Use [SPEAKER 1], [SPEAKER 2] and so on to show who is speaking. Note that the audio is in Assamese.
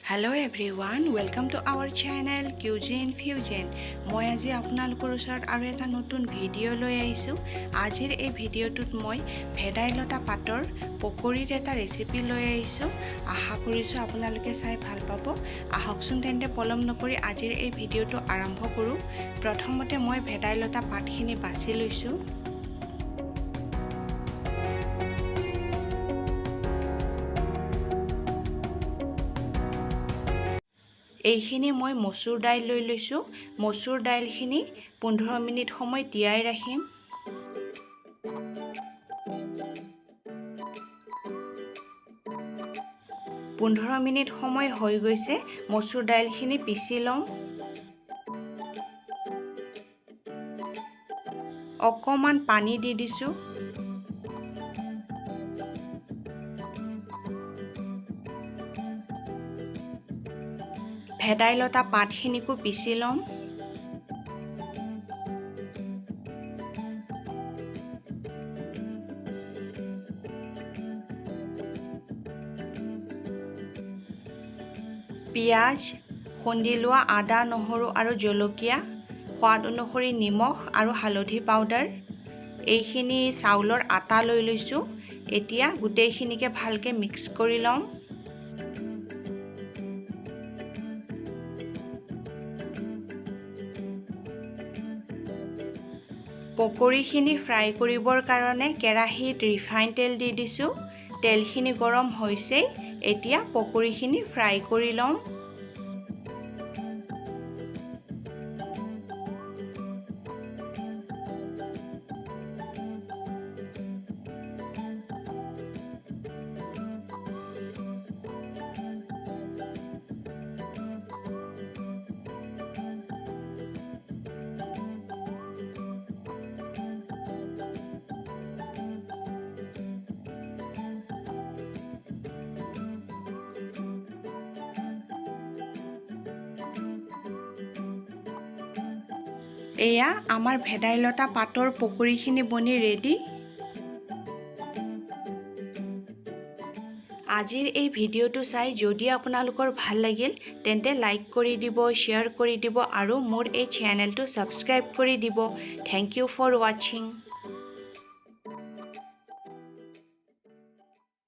[SPEAKER 1] Hello everyone, welcome to our channel CUISINE Fusion. মই আজি আপোনালোকৰ ওচৰত আৰু এটা নতুন ভিডিঅ' লৈ আহিছোঁ। আজিৰ এই ভিডিঅ'টোত মই ভেদাইলতা পাতৰ পকৰীৰ এটা ৰেচিপি লৈ আহিছোঁ। আশা কৰিছোঁ আপোনালোকে চাই ভাল পাব। আহকচোন তেন্তে পলম নকৰি আজিৰ এই ভিডিঅ'টো আৰম্ভ কৰোঁ। প্ৰথমতে মই ভেদাইলতা পাতখিনি বাছি লৈছোঁ। এইখিনি মই মচুৰ দাইল লৈ লৈছোঁ। মচুৰ দাইলখিনি 15 মিনিট সময় তিয়াই ৰাখিম। পোন্ধৰ মিনিট সময় হৈ গৈছে। মচুৰ দাইলখিনি পিচি লওঁ। অকমান পানী দি দিছোঁ। ভেদাইলতা পাতখিনিকো পিচি ল'ম। পিঁয়াজ, খুন্দি লোৱা আদা, নহৰু আৰু জলকীয়া, সোৱাদ অনুসৰি নিমখ আৰু হালধি পাউডাৰ। এইখিনি চাউলৰ আটা লৈ লৈছোঁ। এতিয়া গোটেইখিনিকে ভালকৈ মিক্স কৰি লওঁ। পকৰীখিনি ফ্ৰাই কৰিবৰ কাৰণে কেৰাহীত ৰিফাইন তেল দি দিছোঁ। তেলখিনি গৰম হৈছেই। এতিয়া পকৰীখিনি ফ্ৰাই কৰি লওঁ। এয়া আমাৰ ভেদাইলতা পাতৰ পকৰীখিনি বনি ৰেডি। আজিৰ এই ভিডিঅ'টো চাই যদি আপোনালোকৰ ভাল লাগিল তেন্তে লাইক কৰি দিব, শ্বেয়াৰ কৰি দিব আৰু মোৰ এই চেনেলটো ছাবস্ক্ৰাইব কৰি দিব। থেংক ইউ ফৰ ৱাচিং।